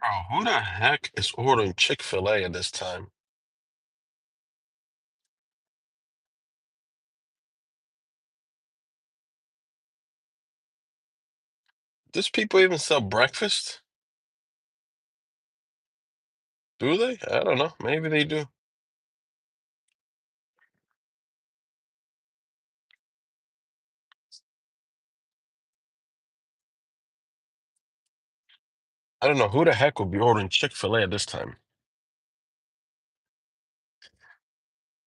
Bro, who the heck is ordering Chick-fil-A at this time? Does people even sell breakfast? Do they? I don't know. Maybe they do. I don't know who the heck would be ordering Chick-fil-A at this time.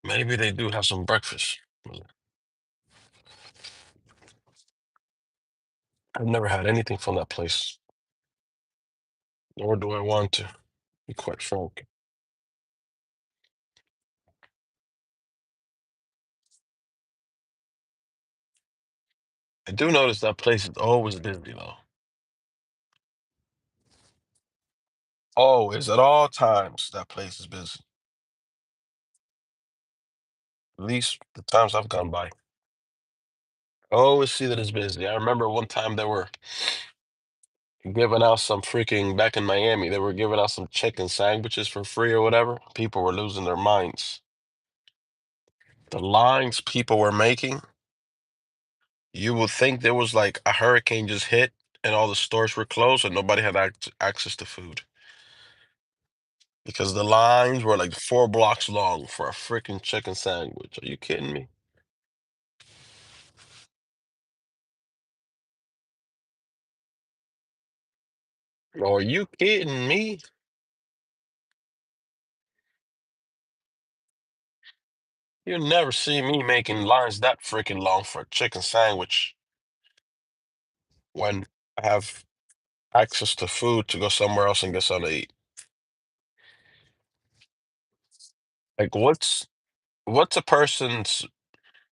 Maybe they do have some breakfast. I've never had anything from that place, nor do I want to, be quite frank. I do notice that place is always busy though. Always, at all times, that place is busy. At least the times I've gone by. I always see that it's busy. I remember one time they were giving out some freaking back in Miami. They were giving out some chicken sandwiches for free or whatever. People were losing their minds. The lines people were making, you would think there was like a hurricane just hit and all the stores were closed and nobody had access to food because the lines were like 4 blocks long for a freaking chicken sandwich. Are you kidding me? Are you kidding me? You never see me making lines that freaking long for a chicken sandwich when I have access to food to go somewhere else and get something to eat. Like what's a person's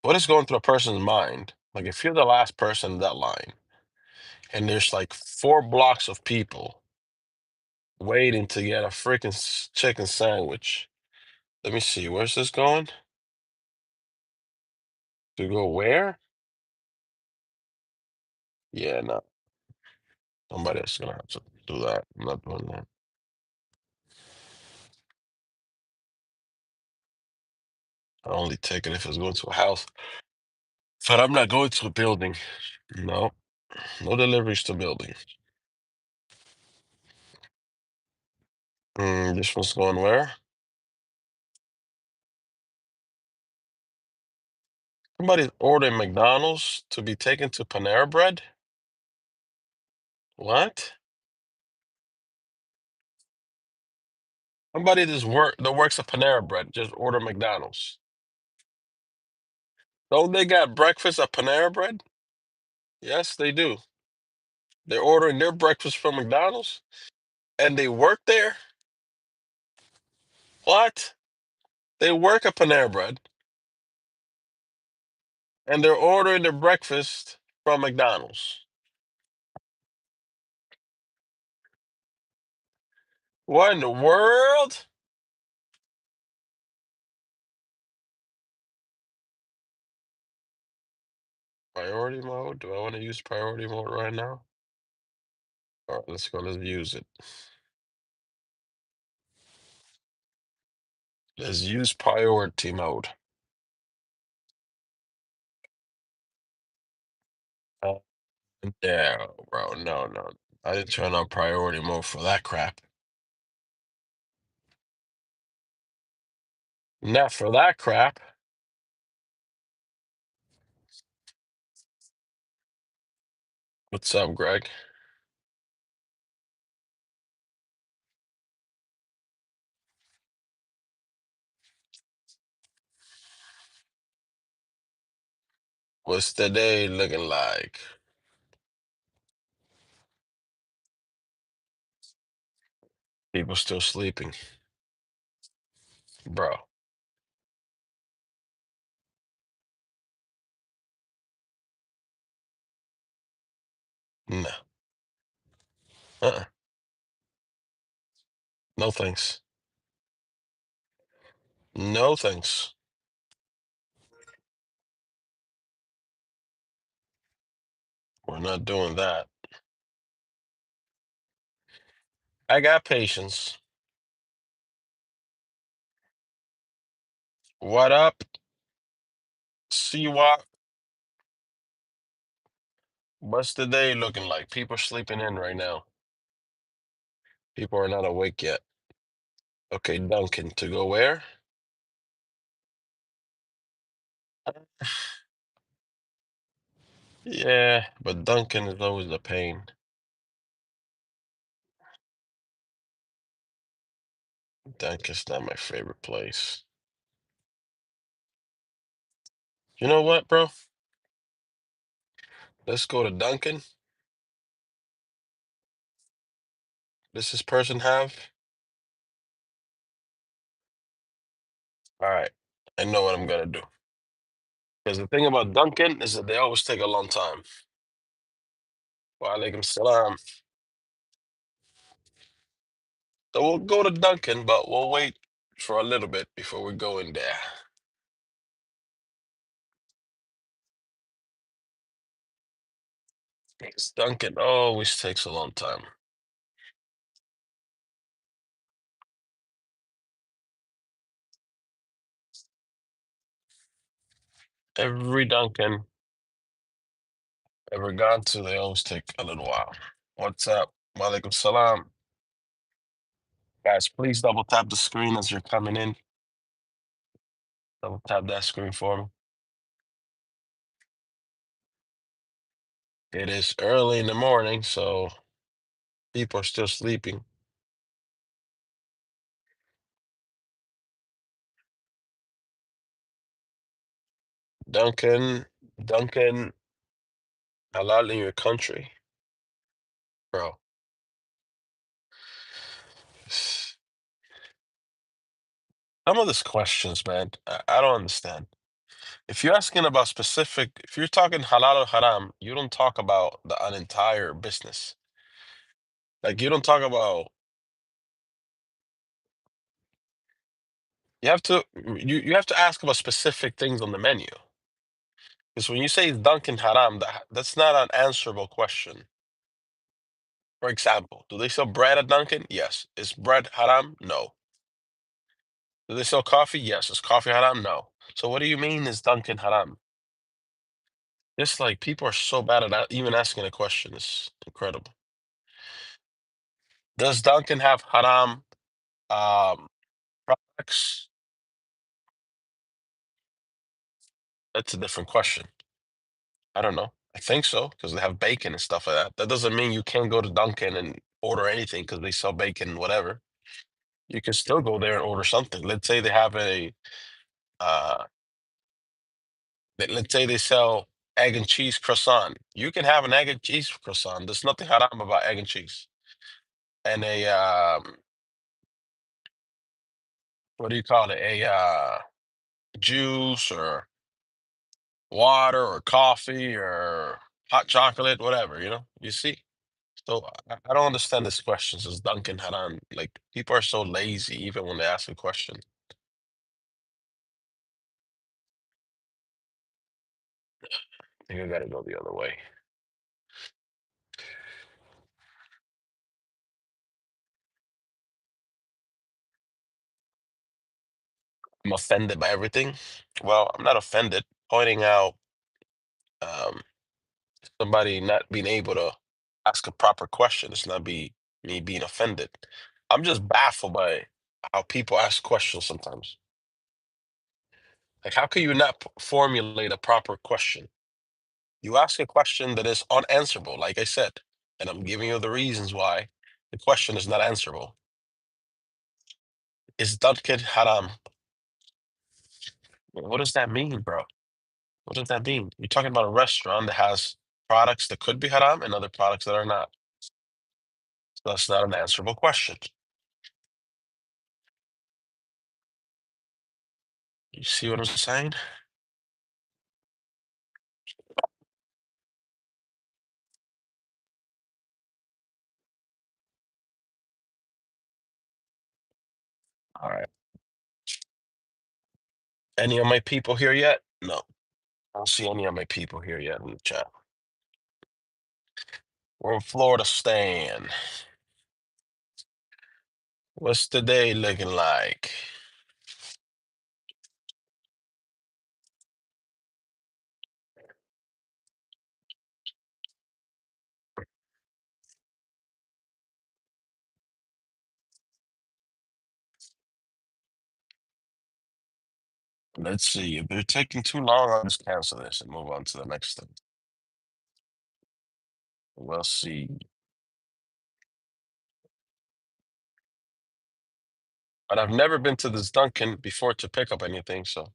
what is going through a person's mind? Like if you're the last person in that line and there's like 4 blocks of people waiting to get a freaking chicken sandwich. Let me see, where's this going? To go where? Yeah, no, somebody else is gonna have to do that. I'm not doing that. I only take it if it's going to a house. But I'm not going to a building. No, no deliveries to building. This one's going where? Somebody ordering McDonald's to be taken to Panera Bread? What? Somebody that works at Panera Bread just order McDonald's. Don't they got breakfast at Panera Bread? Yes, they do. They're ordering their breakfast from McDonald's and they work there? What? They work at Panera Bread and they're ordering their breakfast from McDonald's. What in the world? Priority mode? Do I want to use priority mode right now? All right, let's go. Let's use it. Let's use priority mode. Uh, no, bro. No, no. I didn't turn on priority mode for that crap. Not for that crap. What's up, Greg? What's the day looking like? People still sleeping, bro. No, no thanks. No thanks. We're not doing that. I got patience. What up? See what? What's the day looking like? People sleeping in right now. People are not awake yet. Okay, Duncan, to go where? Yeah, but Duncan is always a pain. Duncan's not my favorite place. You know what, bro? Let's go to Duncan. Does this person have? All right. I know what I'm gonna do. Because the thing about Duncan is that they always take a long time. Wa alaikum salam. So we'll go to Duncan, but we'll wait for a little bit before we go in there. Because Duncan always takes a long time. Every Duncan ever gone to, they always take a little while. What's up? Wa alaikum salam. Guys, please double tap the screen as you're coming in. Double tap that screen for me. It is early in the morning, so people are still sleeping. Duncan, Duncan, halal in your country, bro. Some of these questions, man, I don't understand. If you're asking about specific, if you're talking halal or haram, you don't talk about an entire business. Like you don't talk about. You have to you have to ask about specific things on the menu. Because when you say Dunkin' haram, that's not an answerable question. For example, do they sell bread at Dunkin'? Yes. Is bread haram? No. Do they sell coffee? Yes. Is coffee haram? No. So what do you mean is Dunkin' haram? Just like people are so bad at even asking a question. It's incredible. Does Dunkin' have haram um, products? That's a different question. I don't know. I think so because they have bacon and stuff like that. That doesn't mean you can't go to Dunkin' and order anything because they sell bacon and whatever. You can still go there and order something. Let's say they have uh, let's say they sell egg and cheese croissant. You can have an egg and cheese croissant. There's nothing haram about egg and cheese. And what do you call it? Juice or water or coffee or hot chocolate, whatever, you see? So I don't understand this question. Says Duncan Haran. Like people are so lazy even when they ask a question. I think I gotta go the other way. I'm offended by everything. Well, I'm not offended. Pointing out um, somebody not being able to ask a proper question. It's not be me being offended. I'm just baffled by how people ask questions sometimes. Like, how can you not formulate a proper question? You ask a question that is unanswerable, like I said, and I'm giving you the reasons why the question is not answerable. Is Dunkin' haram? What does that mean, bro? What does that mean? You're talking about a restaurant that has products that could be haram and other products that are not. So that's not an answerable question. You see what I'm saying? All right. Any of my people here yet? No. I don't see any of my people here yet in the chat. We're in Florida Stan. What's the day looking like? Let's see. If they're taking too long, I'll just cancel this and move on to the next thing. We'll see. But I've never been to this Dunkin' before to pick up anything, so.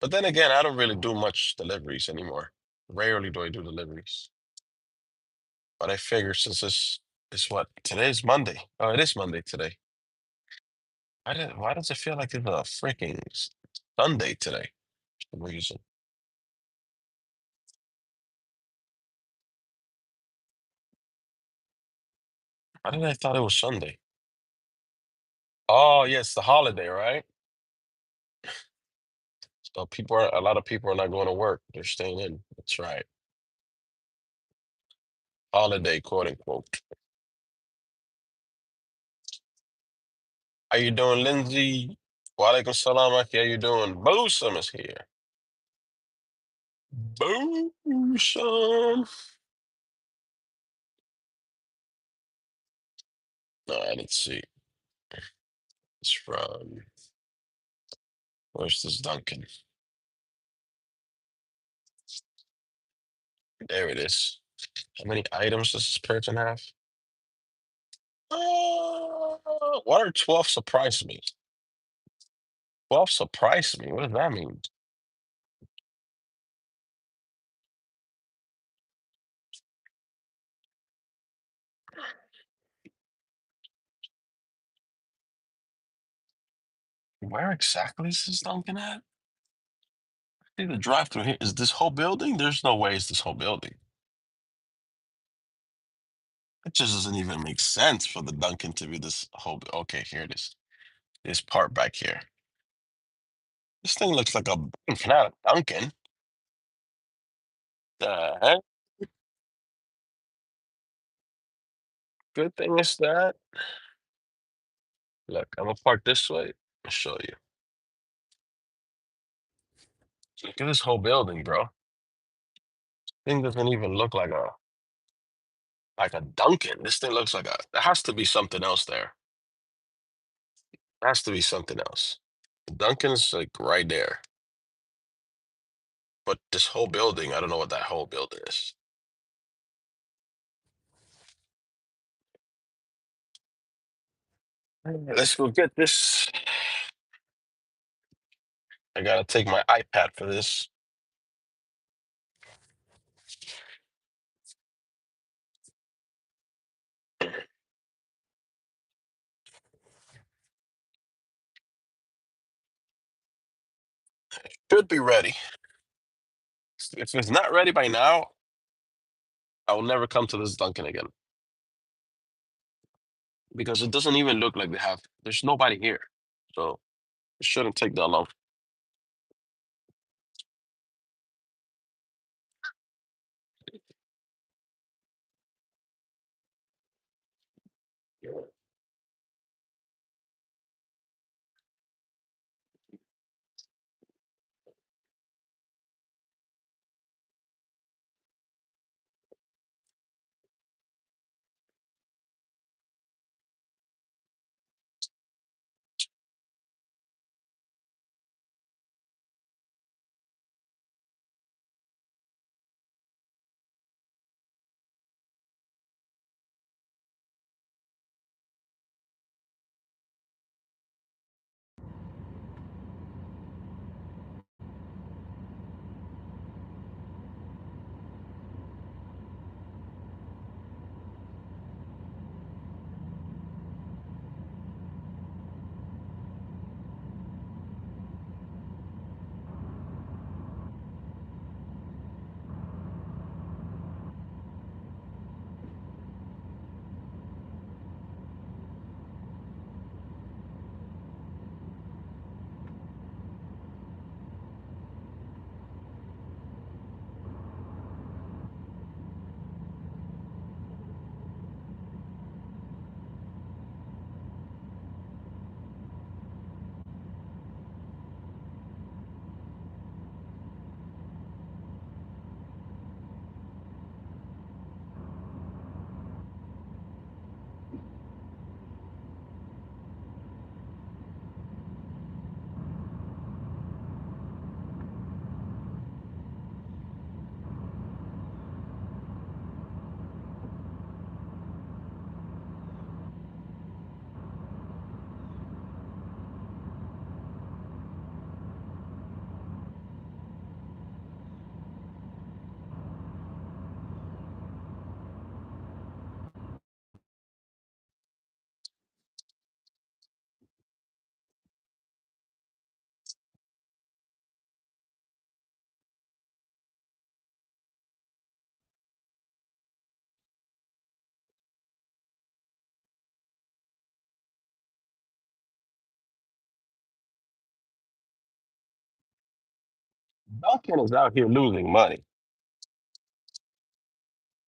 But then again, I don't really do much deliveries anymore. Rarely do I do deliveries. But I figure since this is what today's Monday. Oh, it is Monday today. Why does it feel like it's a freaking Sunday today? For some reason. Why did I thought it was Sunday? Oh, yes, the holiday, right? So a lot of people are not going to work. They're staying in. That's right. Holiday, quote unquote. How you doing, Lindsay? Walaikum salam. Aki. How you doing? Boosum is here. Boosum. No, I didn't see. It's from, where's this Duncan? There it is. How many items does this person have? 1 or 12 surprised me. 12 surprised me. What does that mean? Where exactly is this Duncan at? See the drive through here. Is this whole building? There's no way it's this whole building. It just doesn't even make sense for the Duncan to be this whole. Okay, here it is. This part back here. This thing looks like a not a Duncan. The heck? Good thing is that. Look, I'm gonna park this way. I'll show you. Look at this whole building, bro. Thing doesn't even look like a Duncan. This thing looks like a. There has to be something else there. There has to be something else. Duncan's like right there, but this whole building, I don't know what that whole building is. Let's go get this. I gotta take my iPad for this. Should be ready. If it's not ready by now, I will never come to this Dunkin' again because it doesn't even look like they have. There's nobody here, so it shouldn't take that long. Dunkin is out here losing money.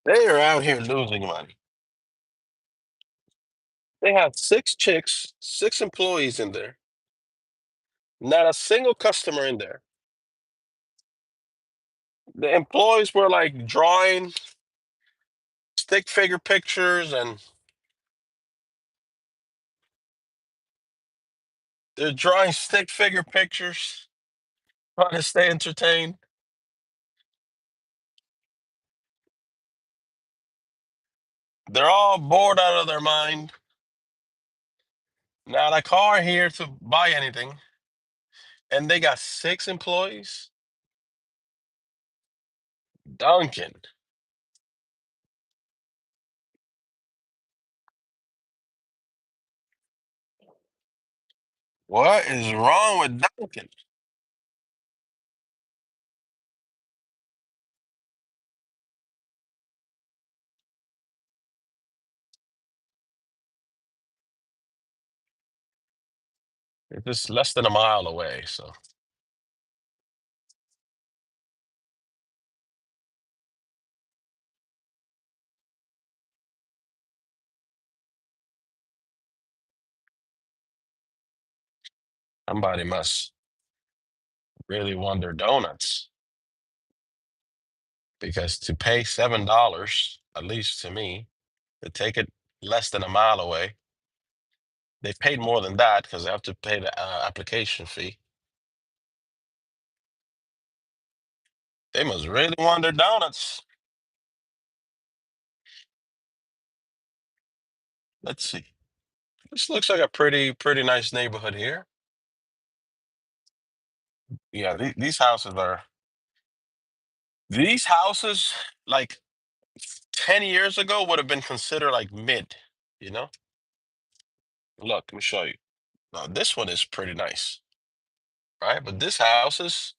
They are out here losing money. They have six chicks, six employees in there, not a single customer in there. The employees were like drawing stick figure pictures and they're drawing stick figure pictures, trying to stay entertained. They're all bored out of their mind. Not a car here to buy anything. And they got six employees. Duncan. What is wrong with Duncan? It's just less than a mile away. So somebody must really want their donuts because to pay $7, at least to me, to take it less than a mile away, they paid more than that because they have to pay the application fee. They must really want their donuts. Let's see. This looks like a pretty nice neighborhood here. Yeah, these houses like 10 years ago would have been considered like mid, you know? Look, let me show you. Now this one is pretty nice, right? But this houses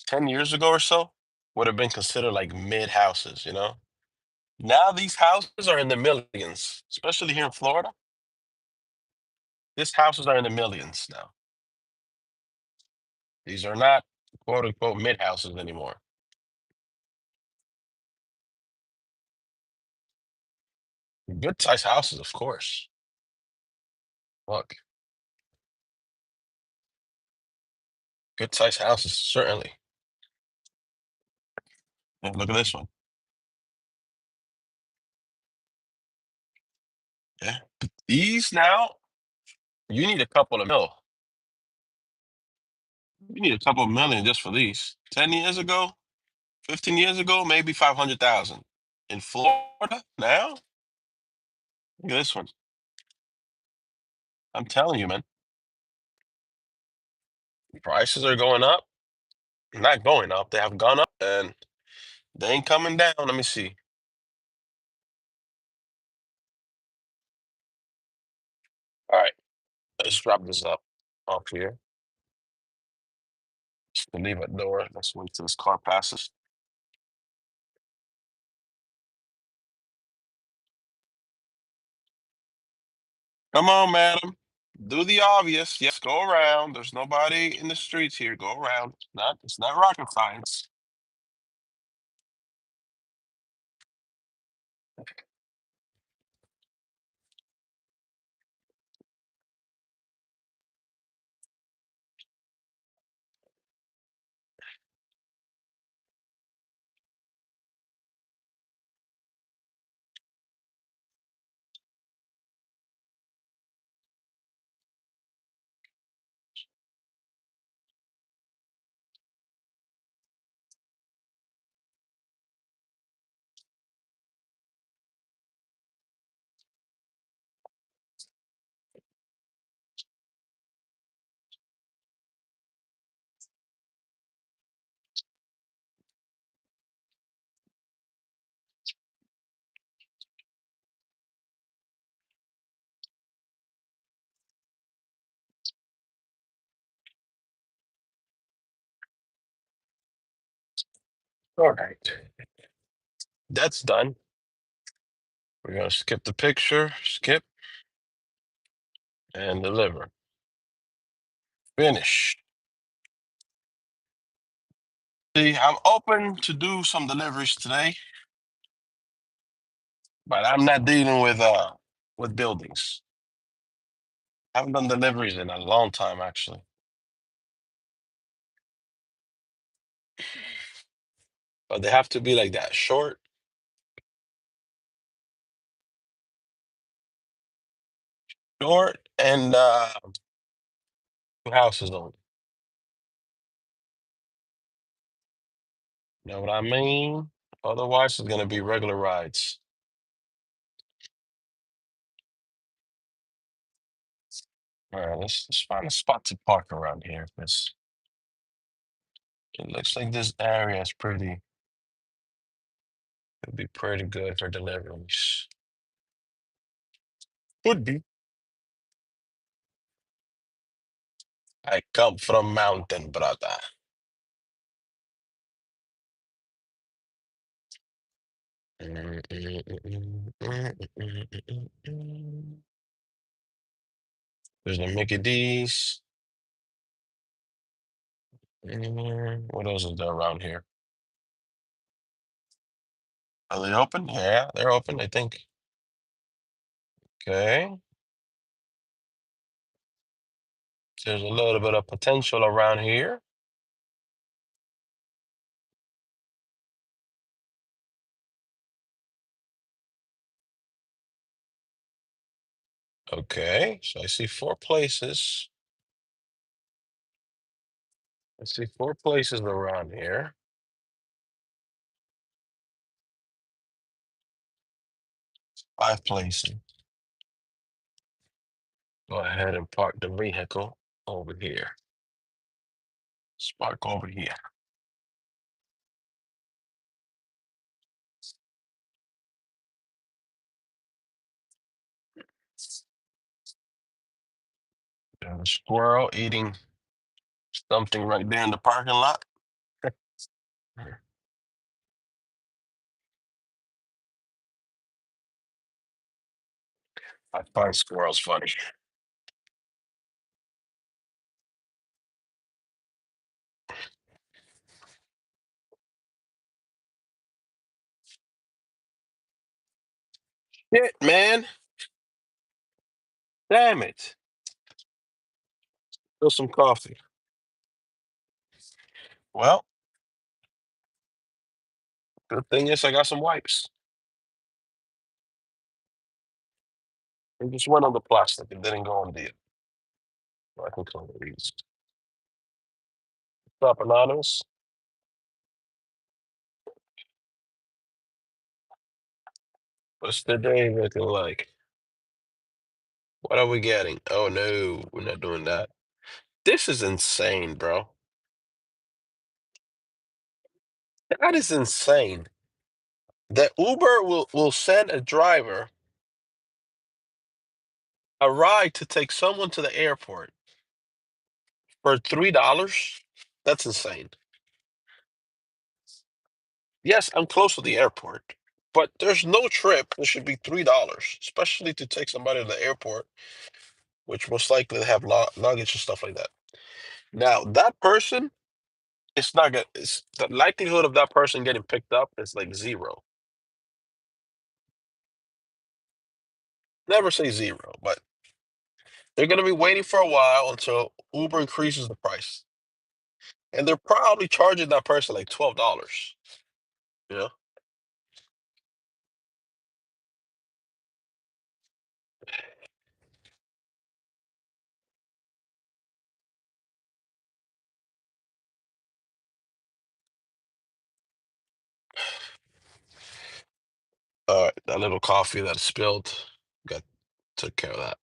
10 years ago or so would have been considered like mid houses, you know? Now these houses are in the millions, especially here in Florida. These houses are in the millions now. These are not quote unquote mid houses anymore. Good size houses, of course. Look, good size houses, certainly. And look at this one. Yeah. These now, you need a couple of mil. You need a couple of million just for these. 10 years ago, 15 years ago, maybe 500,000. In Florida now, look at this one. I'm telling you, man, prices are going up. Not going up. They have gone up and they ain't coming down. Let me see. All right, let's drop this up off here. Just to leave it door. Let's wait till this car passes. Come on, madam. Do the obvious. Yes, go around. There's nobody in the streets here. Go around. It's not rocket science. All right. That's done. We're gonna skip the picture, skip, and deliver. Finish. See, I'm open to do some deliveries today, but I'm not dealing with buildings. I haven't done deliveries in a long time, actually. But they have to be like that, short, and two houses on. You know what I mean? Otherwise, it's gonna be regular rides. All right, let's find a spot to park around here because it looks like this area is pretty. It'd be pretty good for deliveries. Would be. I come from mountain, brother. There's the Mickey D's. What else is there around here? Are they open? Yeah, they're open, I think. Okay. There's a little bit of potential around here. Okay, so I see four places. I see four places around here. Five places. Go ahead and park the vehicle over here. Let's park over here. There's a squirrel eating something right there in the parking lot. I find squirrels funny. Shit, man. Damn it. Spill some coffee. Well, good thing is I got some wipes. It just went on the plastic. It didn't go on the. I can clean these. What's up, Anonymous? What's the day looking like? What are we getting? Oh no, we're not doing that. This is insane, bro. That is insane. The Uber will send a driver a ride to take someone to the airport for $3. That's insane. Yes, I'm close to the airport, but there's no trip that should be $3, especially to take somebody to the airport, which most likely they have luggage and stuff like that. Now, that person, it's not gonna. It's the likelihood of that person getting picked up is like zero. Never say zero, but they're gonna be waiting for a while until Uber increases the price, and they're probably charging that person like $12. You know. All right, that little coffee that spilled, got took care of that.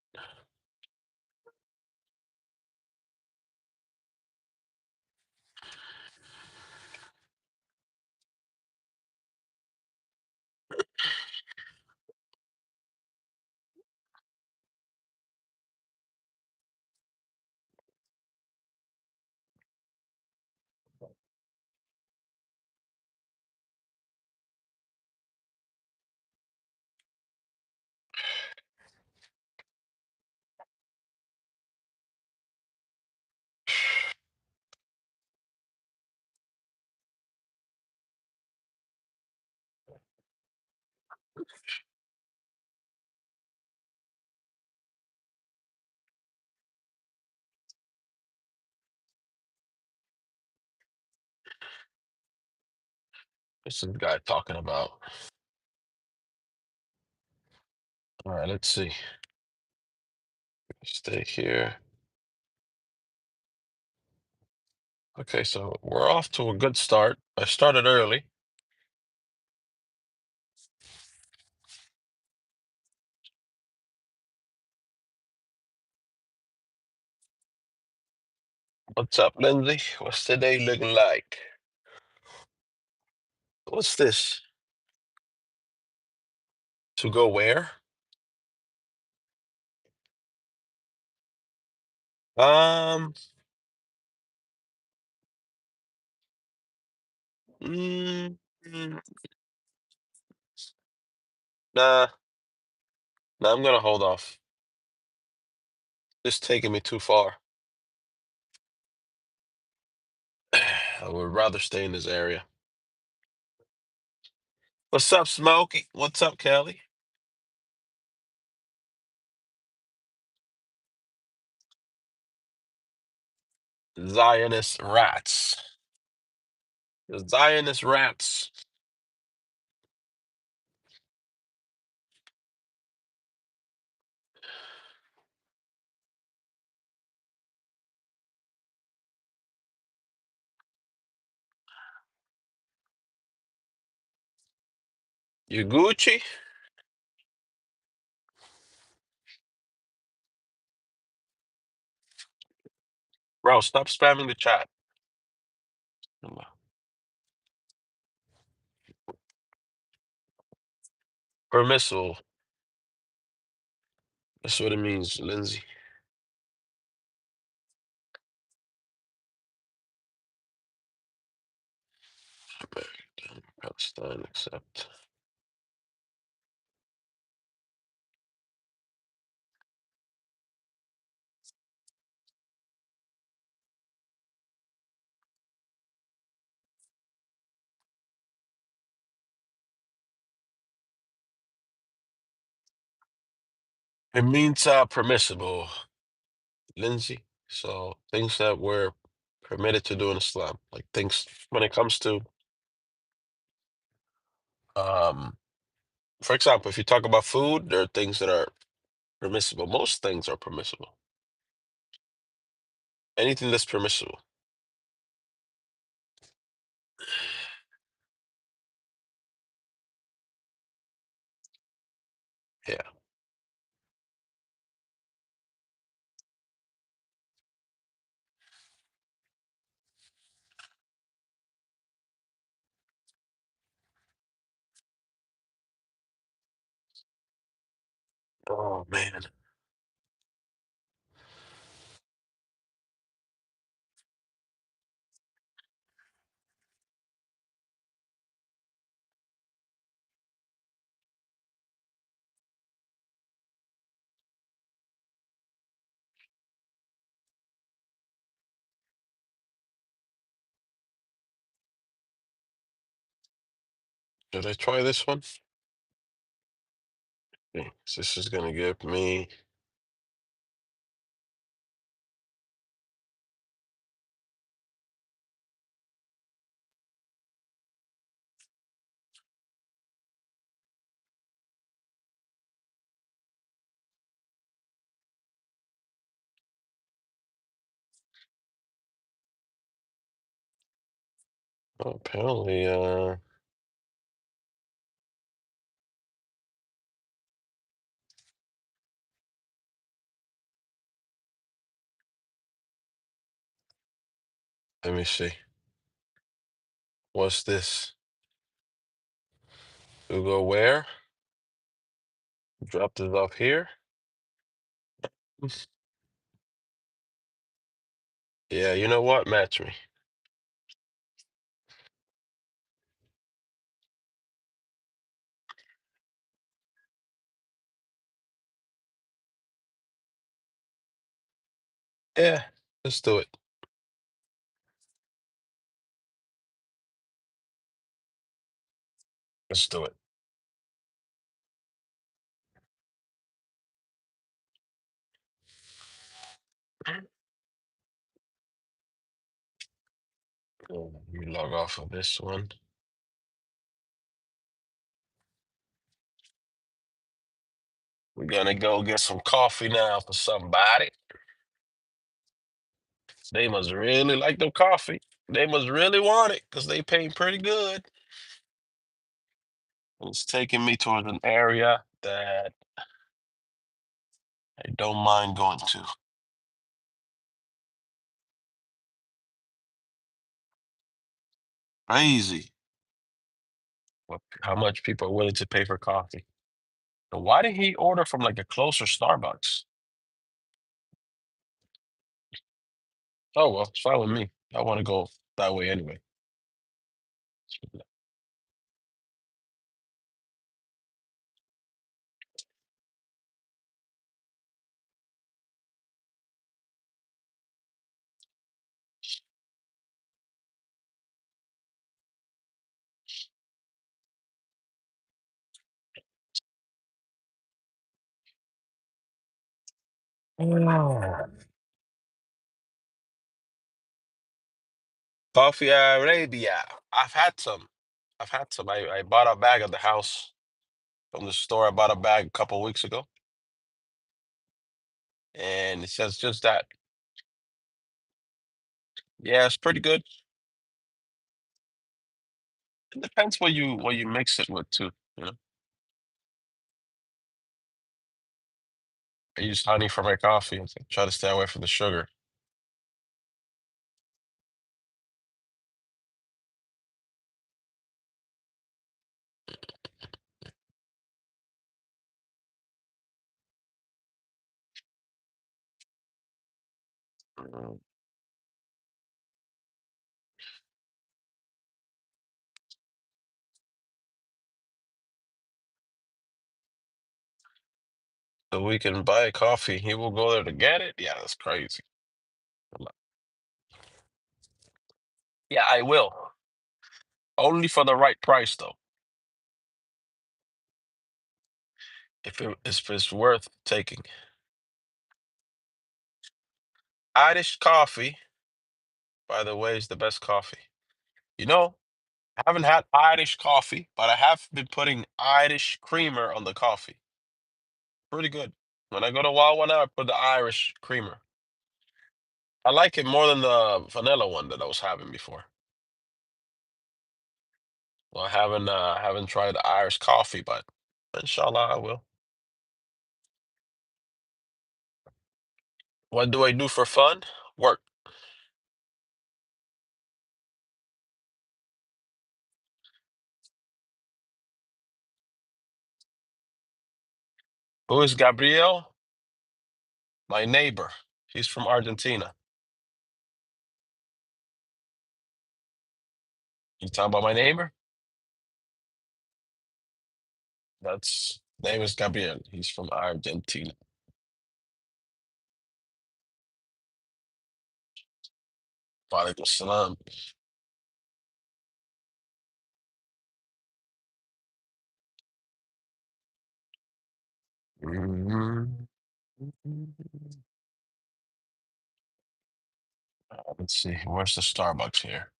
What's this guy talking about? All right, let's see. Stay here. Okay, so we're off to a good start. I started early. What's up, Lindsay? What's today looking like? What's this? To go where? Um, mm, mm, nah, nah, I'm gonna hold off. It's taking me too far. I would rather stay in this area. What's up, Smokey? What's up, Kelly? Zionist rats. The Zionist rats. You Gucci? Bro, stop spamming the chat. Permissible. That's what it means, Lindsay. Palestine, accept. It means permissible, Lindsay. So things that we're permitted to do in Islam, like things when it comes to, um, for example, if you talk about food, there are things that are permissible. Most things are permissible. Anything that's permissible. Yeah. Oh man. Should I try this one? Okay, so this is gonna give me. Oh, apparently, let me see. What's this? We go where? Drop this off here. Yeah, you know what? Match me. Yeah, let's do it. Let's do it. Let me log off of this one. We're gonna go get some coffee now for somebody. They must really like their coffee. They must really want it because they paying pretty good. It's taking me towards an area that I don't mind going to. Crazy. How much people are willing to pay for coffee. But why did he order from like a closer Starbucks? Oh well, it's fine with me. I want to go that way anyway. Oh. Coffee Arabia. I've had some. I've had some. I bought a bag at the house from the store. I bought a bag a couple weeks ago, and it says just that. Yeah, it's pretty good. It depends what you mix it with too. You know, I use honey for my coffee and try to stay away from the sugar. Mm. So we can buy coffee. He will go there to get it. Yeah, that's crazy. Yeah, I will. Only for the right price though. If it's worth taking. Irish coffee, by the way, is the best coffee. You know, I haven't had Irish coffee, but I have been putting Irish creamer on the coffee. Pretty good. When I go to Wawa now, I put the Irish creamer. I like it more than the vanilla one that I was having before. Well, I haven't tried the Irish coffee, but inshallah I will. What do I do for fun? Work. Who is Gabriel? My neighbor. He's from Argentina. You talking about my neighbor? That's name is Gabriel. He's from Argentina. Walaikum salam. Mhm. Let's see. Where's the Starbucks here?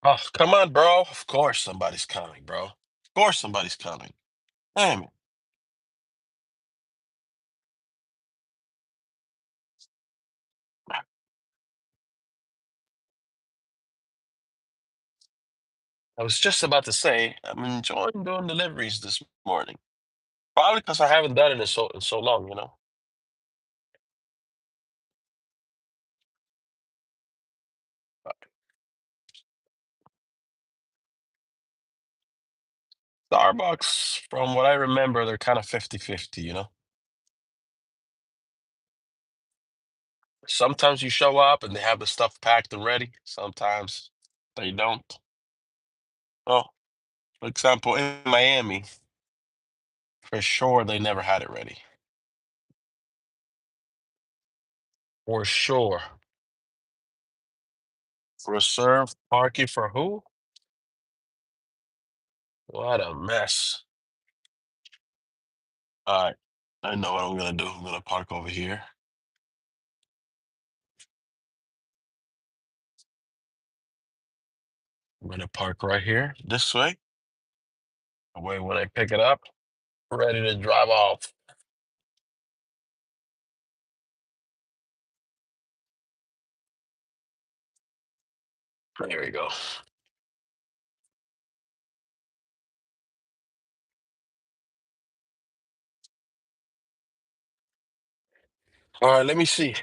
Oh, come on, bro. Of course somebody's coming, bro. Of course somebody's coming. Damn it. I was just about to say I'm enjoying doing deliveries this morning. Probably because I haven't done it in so long, you know. Starbucks, from what I remember, they're kind of 50-50, you know. Sometimes you show up and they have the stuff packed and ready. Sometimes they don't. Oh, for example, in Miami, for sure they never had it ready. For sure. Reserve parking for who? What a mess. All right. I know what I'm gonna do. I'm gonna park over here. I'm gonna park right here, this way. That way, when I pick it up, ready to drive off. There we go. All right, let me see.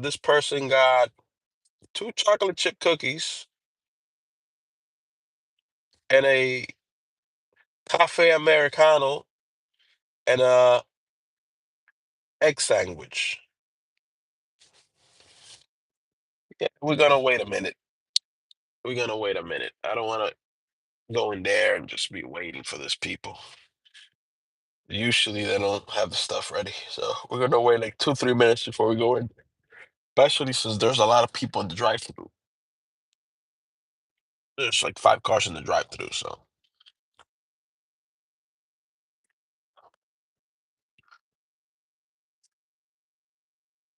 This person got two chocolate chip cookies and a cafe americano and a egg sandwich. Yeah, we're gonna wait a minute. We're gonna wait a minute. I don't want to go in there and just be waiting for these people. Usually they don't have the stuff ready, so we're gonna wait like 2, 3 minutes before we go in. Especially since there's a lot of people in the drive-through. There's like 5 cars in the drive-through. So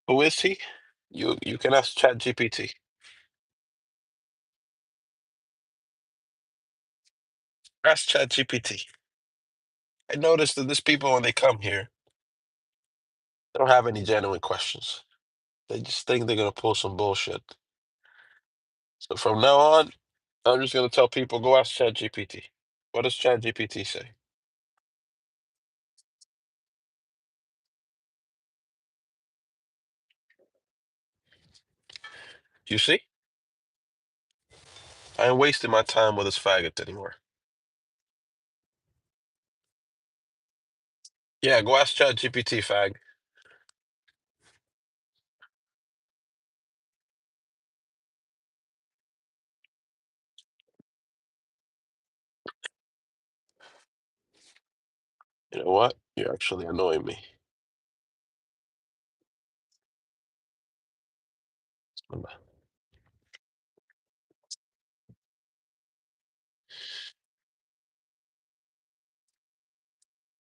who is he? You can ask Chat GPT. Ask Chat GPT. I noticed that these people when they come here, they don't have any genuine questions. They just think they're gonna pull some bullshit. So from now on, I'm just gonna tell people go ask Chat GPT. What does Chat GPT say? You see? I ain't wasting my time with this faggot anymore. Yeah, go ask Chat GPT, fag. You know what? You're actually annoying me.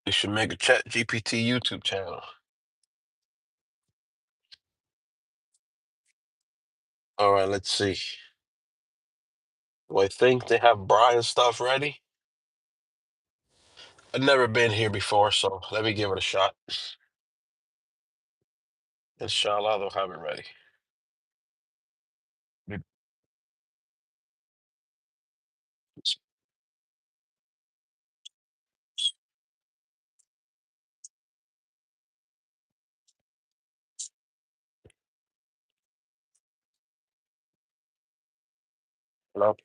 You should make a Chat GPT YouTube channel. All right, let's see. Do I think they have Brian stuff ready? I've never been here before, so let me give it a shot. Inshallah, they'll have it ready. Be- Hello?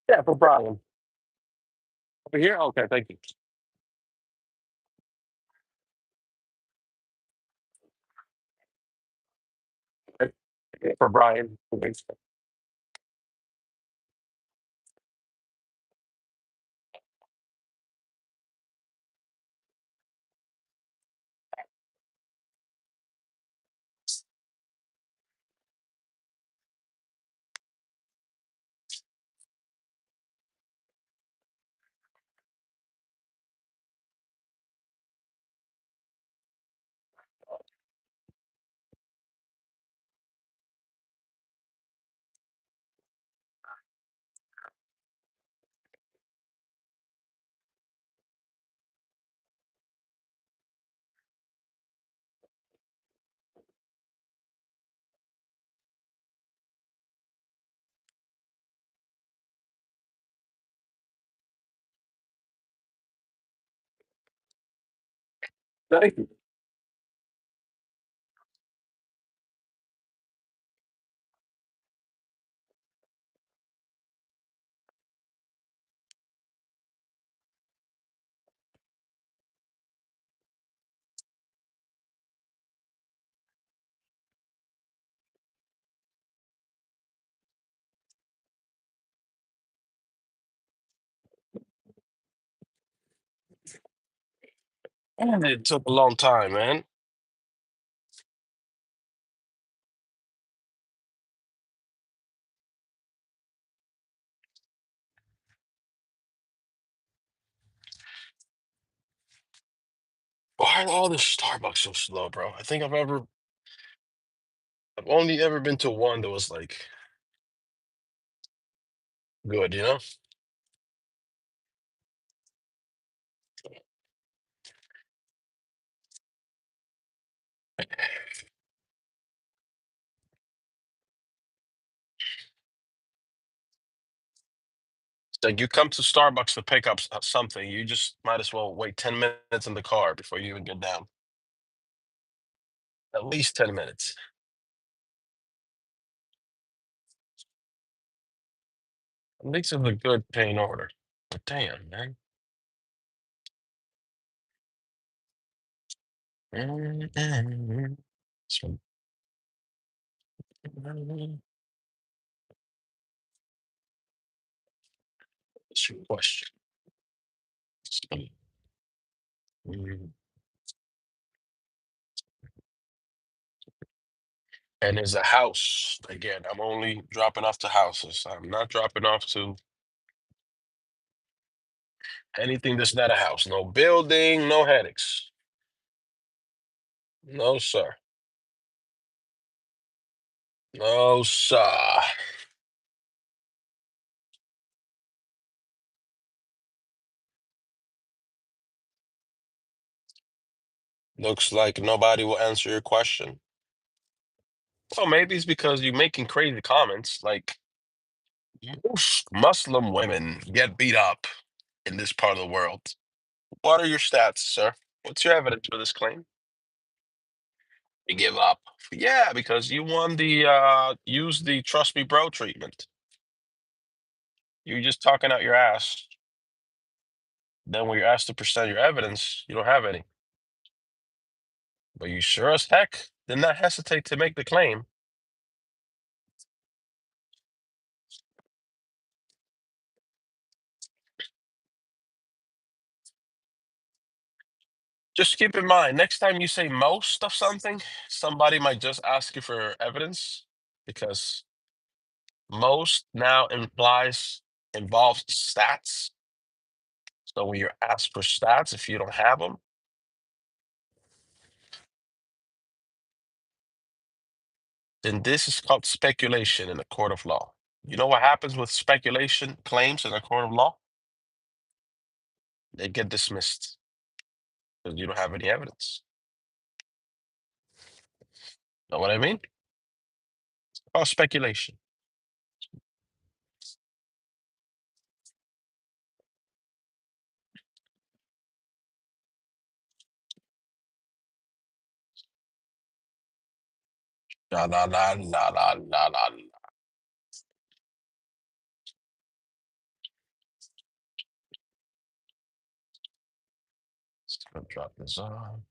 Yeah, for Brian. Over here? Okay, thank you. For Brian. Thanks. Thank you. And it took a long time, man. Why are all the Starbucks so slow, bro? I've only ever been to one that was like good, you know? It's like you come to Starbucks to pick up something, you just might as well wait 10 minutes in the car before you even get down. At least 10 minutes. At least it's a good paying order. But damn, man. So- What's your question? Mm. And there's a house. Again, I'm only dropping off to houses. I'm not dropping off to anything that's not a house. No building, no headaches. No, sir. No, sir. Looks like nobody will answer your question. Well, maybe it's because you're making crazy comments. Like, most Muslim women get beat up in this part of the world. What are your stats, sir? What's your evidence for this claim? You give up. Yeah, because you won the use the trust me bro treatment. You're just talking out your ass. Then when you're asked to present your evidence, you don't have any. But you sure as heck did not hesitate to make the claim. Just keep in mind, next time you say most of something, somebody might just ask you for evidence because most now implies involves stats. So when you're asked for stats, if you don't have them, then this is called speculation in a court of law. You know what happens with speculation claims in a court of law? They get dismissed because you don't have any evidence. Know what I mean? Oh, speculation. La la la la la la la. Just gonna drop this on.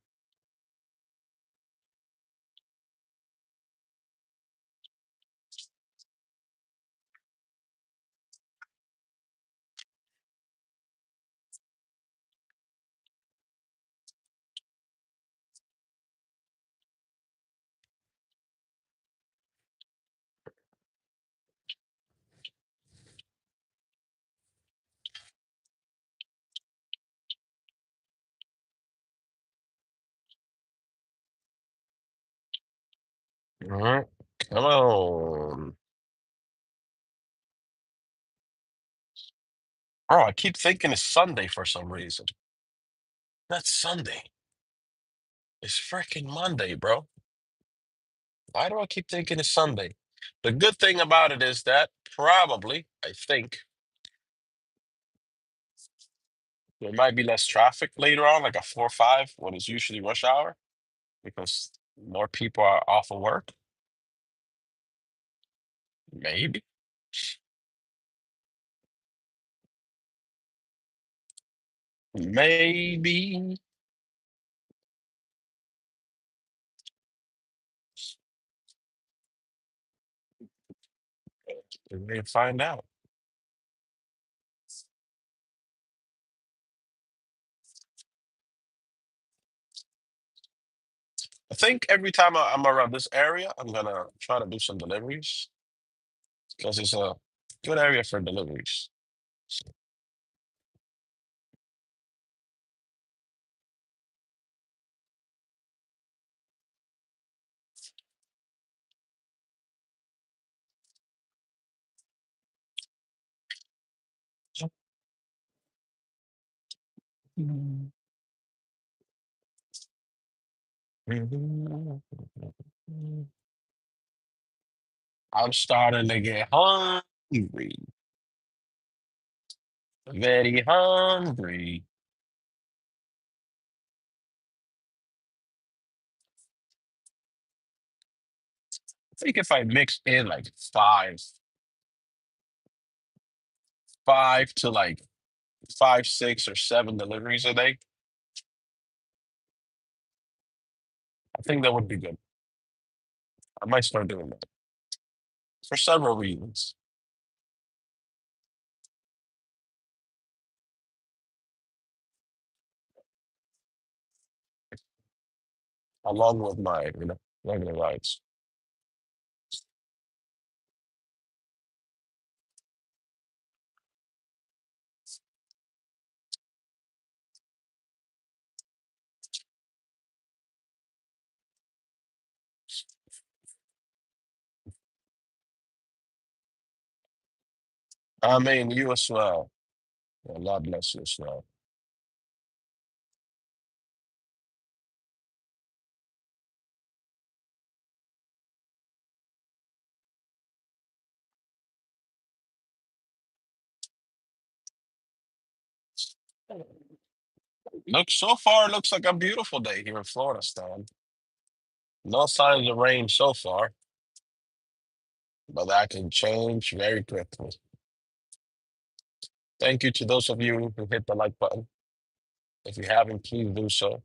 All right, come on. Bro, I keep thinking it's Sunday for some reason. That's Sunday. It's freaking Monday, bro. Why do I keep thinking it's Sunday? The good thing about it is that probably, I think, there might be less traffic later on, like a 4 or 5, when it's usually rush hour, because more people are off of work. Maybe. Maybe. We may find out. I think every time I'm around this area, I'm gonna try to do some deliveries because it's a good area for deliveries. I'm starting to get hungry. Very hungry. I think if I mix in like five to like 5, 6 or 7 deliveries a day, I think that would be good. I might start doing that for several reasons, along with my, regular rides. I mean, you as well. God bless you as well. Look, so far, it looks like a beautiful day here in Florida, Stan. No signs of rain so far, but that can change very quickly. Thank you to those of you who hit the like button. If you haven't, please do so.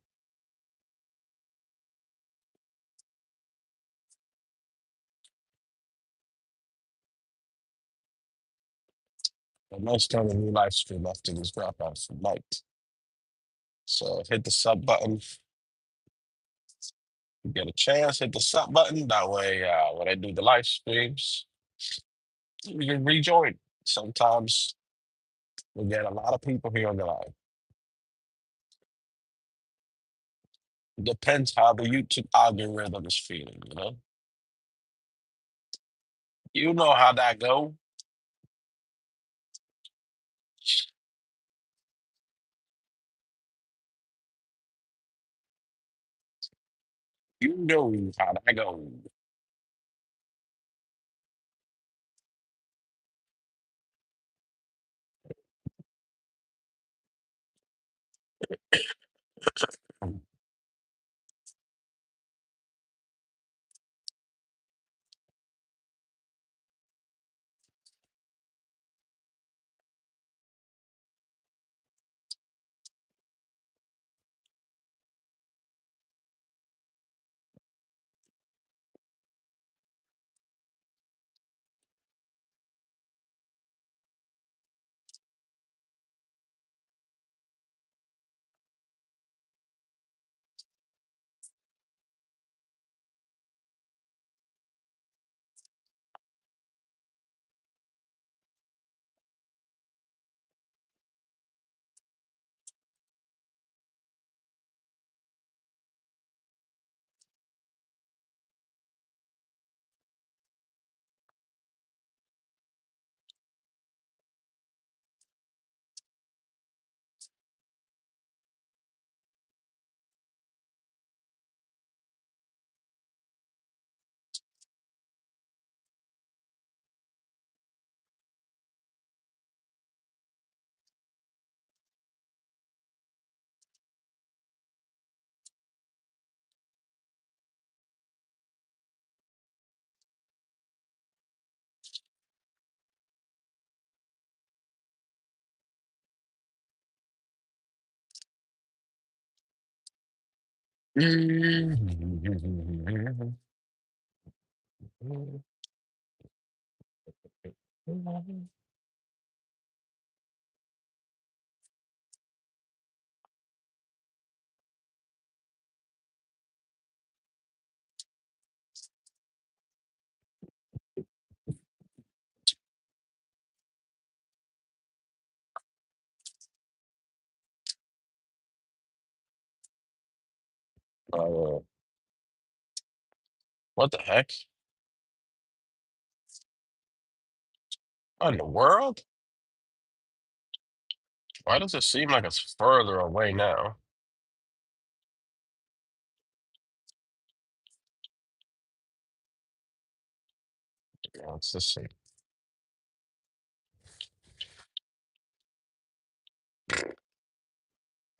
I might start a new live stream after this drop out for night. So hit the sub button. If you get a chance, hit the sub button. That way, when I do the live streams, you can rejoin. Sometimes we get a lot of people here on the live. Depends how the YouTube algorithm is feeling, you know? You know how that go. You know how that go. Uh, what the heck? What in the world? Why does it seem like it's further away now? Let's just see.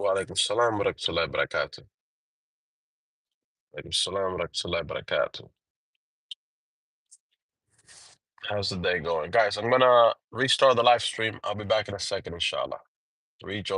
Walaikum salam wa rahmatullahi wa barakatuh. Walaikum salam wa rahmatullahi wa barakatuh. How's the day going? Guys, I'm gonna restart the live stream. I'll be back in a second, inshallah. Rejoin.